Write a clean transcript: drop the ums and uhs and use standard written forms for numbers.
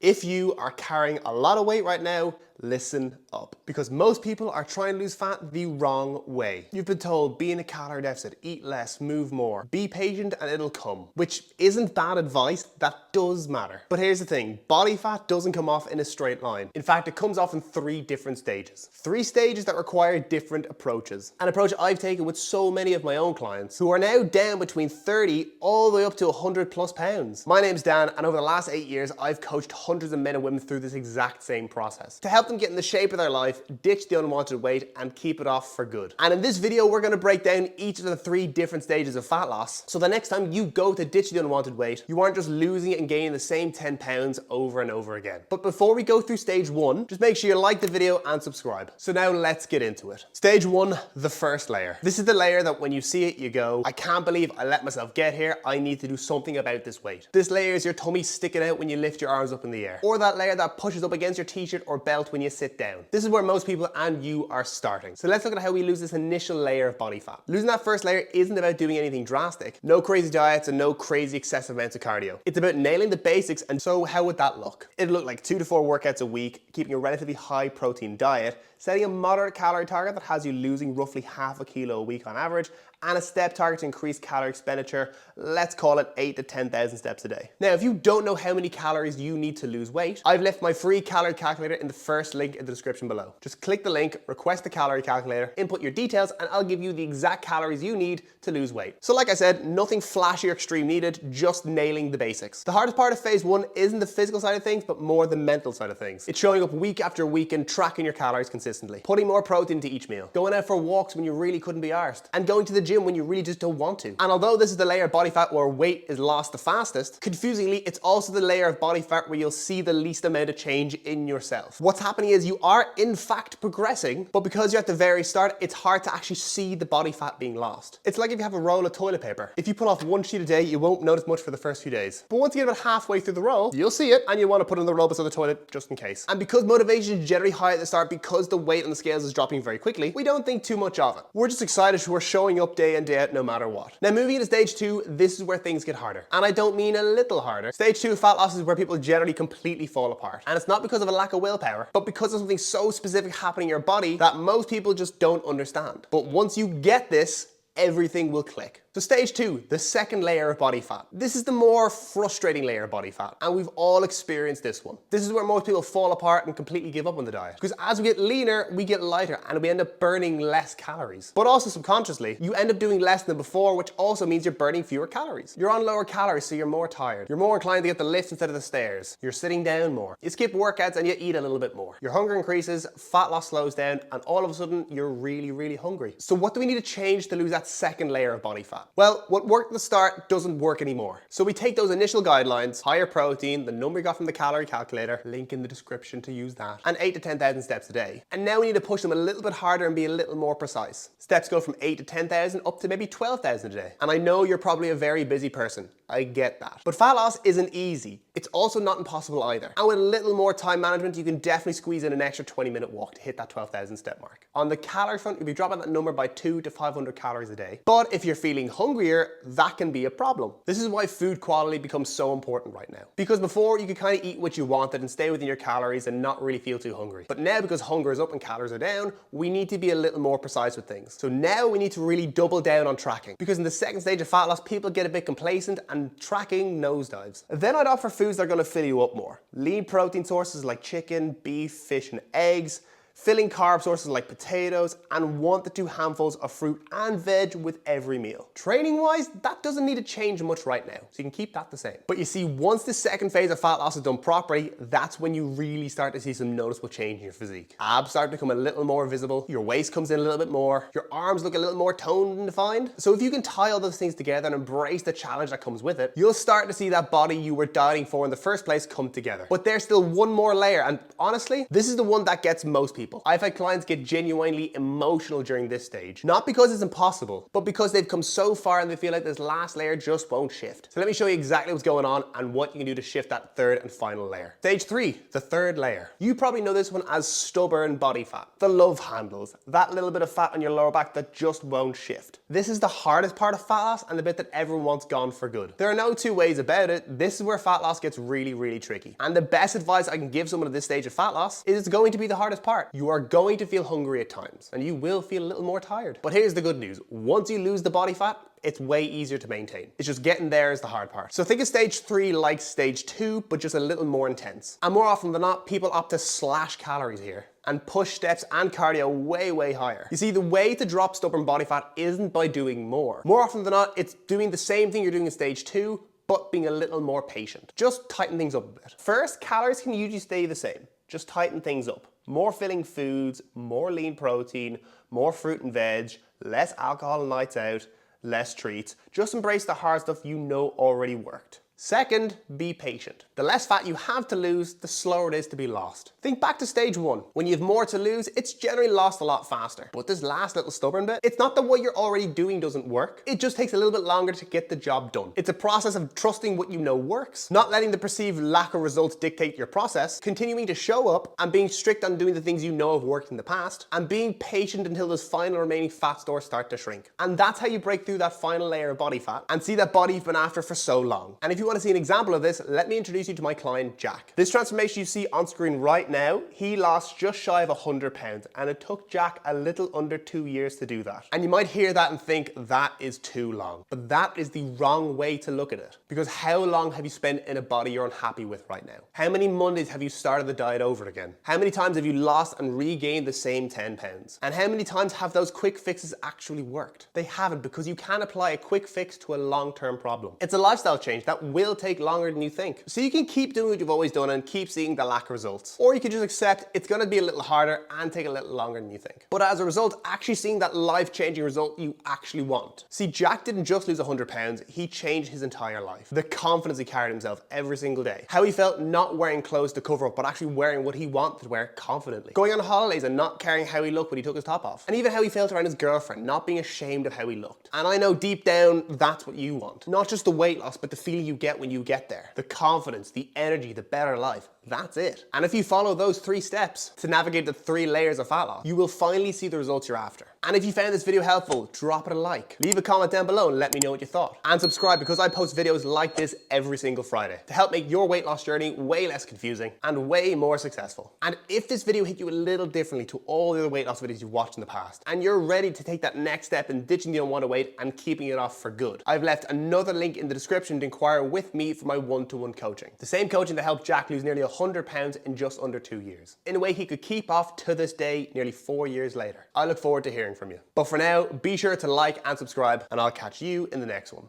If you are carrying a lot of weight right now, listen up. Because most people are trying to lose fat the wrong way. You've been told be in a calorie deficit, eat less, move more, be patient and it'll come. Which isn't bad advice, that does matter. But here's the thing, body fat doesn't come off in a straight line. In fact, it comes off in 3 different stages. 3 stages that require different approaches. An approach I've taken with so many of my own clients who are now down between 30 all the way up to 100 plus pounds. My name's Dan, and over the last 8 years, I've coached hundreds of men and women through this exact same process to help them get in the shape of their life, ditch the unwanted weight, and keep it off for good. And in this video, we're going to break down each of the 3 different stages of fat loss, so the next time you go to ditch the unwanted weight, you aren't just losing it and gaining the same 10 pounds over and over again. But before we go through stage 1, just make sure you like the video and subscribe. So now let's get into it. Stage 1, the first layer. This is the layer that when you see it, you go, I can't believe I let myself get here. I need to do something about this weight. This layer is your tummy sticking out when you lift your arms up in the air, or that layer that pushes up against your t-shirt or belt when you sit down. This is where most people and you are starting. So let's look at how we lose this initial layer of body fat. Losing that first layer isn't about doing anything drastic. No crazy diets and no crazy excessive amounts of cardio. It's about nailing the basics. And so how would that look? It'd look like 2 to 4 workouts a week, keeping a relatively high protein diet, setting a moderate calorie target that has you losing roughly half a kilo a week on average, and a step target to increase calorie expenditure, let's call it 8 to 10,000 steps a day. Now, if you don't know how many calories you need to lose weight, I've left my free calorie calculator in the first link in the description below. Just click the link, request the calorie calculator, input your details, and I'll give you the exact calories you need to lose weight. So like I said, nothing flashy or extreme needed, just nailing the basics. The hardest part of phase 1 isn't the physical side of things, but more the mental side of things. It's showing up week after week and tracking your calories consistently, putting more protein into each meal, going out for walks when you really couldn't be arsed, and going to the gym when you really just don't want to. And although this is the layer of body fat where weight is lost the fastest, confusingly, it's also the layer of body fat where you'll see the least amount of change in yourself. What's happening is you are in fact progressing, but because you're at the very start, it's hard to actually see the body fat being lost. It's like if you have a roll of toilet paper. If you pull off 1 sheet a day, you won't notice much for the first few days. But once you get about halfway through the roll, you'll see it, and you want to put it in the roll beside the toilet just in case. And because motivation is generally high at the start, because the weight on the scales is dropping very quickly, we don't think too much of it. We're just excited we're showing up day in, day out no matter what. Now moving into stage 2, this is where things get harder. And I don't mean a little harder. Stage 2 fat loss is where people generally completely fall apart. And it's not because of a lack of willpower, but because of something so specific happening in your body that most people just don't understand. But once you get this, everything will click. So stage 2, the second layer of body fat. This is the more frustrating layer of body fat, and we've all experienced this one. This is where most people fall apart and completely give up on the diet. Because as we get leaner, we get lighter and we end up burning less calories. But also subconsciously, you end up doing less than before, which also means you're burning fewer calories. You're on lower calories, so you're more tired. You're more inclined to get the lift instead of the stairs. You're sitting down more. You skip workouts and you eat a little bit more. Your hunger increases, fat loss slows down, and all of a sudden, you're really, really hungry. So what do we need to change to lose that second layer of body fat? Well, what worked at the start doesn't work anymore. So we take those initial guidelines, higher protein, the number you got from the calorie calculator, link in the description to use that, and 8 to 10,000 steps a day. And now we need to push them a little bit harder and be a little more precise. Steps go from 8 to 10,000 up to maybe 12,000 a day. And I know you're probably a very busy person. I get that. But fat loss isn't easy. It's also not impossible either. And with a little more time management, you can definitely squeeze in an extra 20-minute walk to hit that 12,000 step mark. On the calorie front, you'll be dropping that number by 200 to 500 calories a day. But if you're feeling hungrier, that can be a problem. This is why food quality becomes so important right now. Because before, you could kind of eat what you wanted and stay within your calories and not really feel too hungry. But now, because hunger is up and calories are down, we need to be a little more precise with things. So now we need to really double down on tracking. Because in the second stage of fat loss, people get a bit complacent and tracking nosedives. Then I'd offer foods that are going to fill you up more. Lean protein sources like chicken, beef, fish, and eggs. Filling carb sources like potatoes, and 1 to 2 handfuls of fruit and veg with every meal. Training wise, that doesn't need to change much right now, so you can keep that the same. But you see, once the second phase of fat loss is done properly, that's when you really start to see some noticeable change in your physique. Abs start to become a little more visible, your waist comes in a little bit more, your arms look a little more toned and defined. So if you can tie all those things together and embrace the challenge that comes with it, you'll start to see that body you were dieting for in the first place come together. But there's still one more layer, and honestly, this is the one that gets most people people. I've had clients get genuinely emotional during this stage, not because it's impossible, but because they've come so far and they feel like this last layer just won't shift. So let me show you exactly what's going on and what you can do to shift that third and final layer. Stage 3, the third layer. You probably know this one as stubborn body fat. The love handles, that little bit of fat on your lower back that just won't shift. This is the hardest part of fat loss and the bit that everyone wants gone for good. There are no two ways about it. This is where fat loss gets really, really tricky. And the best advice I can give someone at this stage of fat loss is it's going to be the hardest part. You are going to feel hungry at times and you will feel a little more tired. But here's the good news. Once you lose the body fat, it's way easier to maintain. It's just getting there is the hard part. So think of stage 3 like stage 2, but just a little more intense. And more often than not, people opt to slash calories here and push steps and cardio way, way higher. You see, the way to drop stubborn body fat isn't by doing more. More often than not, it's doing the same thing you're doing in stage 2, but being a little more patient. Just tighten things up a bit. First, calories can usually stay the same. Just tighten things up. More filling foods, more lean protein, more fruit and veg, less alcohol and nights out, less treats. Just embrace the hard stuff you know already worked. Second, be patient. The less fat you have to lose, the slower it is to be lost. Think back to stage 1. When you have more to lose, it's generally lost a lot faster. But this last little stubborn bit, it's not that what you're already doing doesn't work. It just takes a little bit longer to get the job done. It's a process of trusting what you know works, not letting the perceived lack of results dictate your process, continuing to show up and being strict on doing the things you know have worked in the past, and being patient until those final remaining fat stores start to shrink. And that's how you break through that final layer of body fat and see that body you've been after for so long. And if you want to see an example of this, let me introduce you to my client, Jack. This transformation you see on screen right now, he lost just shy of 100 pounds, and it took Jack a little under 2 years to do that. And you might hear that and think that is too long, but that is the wrong way to look at it. Because how long have you spent in a body you're unhappy with right now? How many Mondays have you started the diet over again? How many times have you lost and regained the same 10 pounds? And how many times have those quick fixes actually worked? They haven't, because you can't apply a quick fix to a long-term problem. It's a lifestyle change that will take longer than you think. So you can keep doing what you've always done and keep seeing the lack of results. Or you can just accept it's gonna be a little harder and take a little longer than you think. But as a result, actually seeing that life-changing result you actually want. See, Jack didn't just lose 100 pounds, he changed his entire life. The confidence he carried himself every single day. How he felt not wearing clothes to cover up, but actually wearing what he wanted to wear confidently. Going on holidays and not caring how he looked when he took his top off. And even how he felt around his girlfriend, not being ashamed of how he looked. And I know deep down, that's what you want. Not just the weight loss, but the feeling you get when you get there. The confidence, the energy, the better life. That's it. And if you follow those 3 steps to navigate the 3 layers of fat loss, you will finally see the results you're after. And if you found this video helpful, drop it a like. Leave a comment down below and let me know what you thought. And subscribe, because I post videos like this every single Friday to help make your weight loss journey way less confusing and way more successful. And if this video hit you a little differently to all the other weight loss videos you've watched in the past, and you're ready to take that next step in ditching the unwanted weight and keeping it off for good, I've left another link in the description to inquire with me for my one-to-one coaching. The same coaching that helped Jack lose nearly 100 pounds in just under 2 years, in a way he could keep off to this day, nearly 4 years later. I look forward to hearing from you. But for now, be sure to like and subscribe, and I'll catch you in the next one.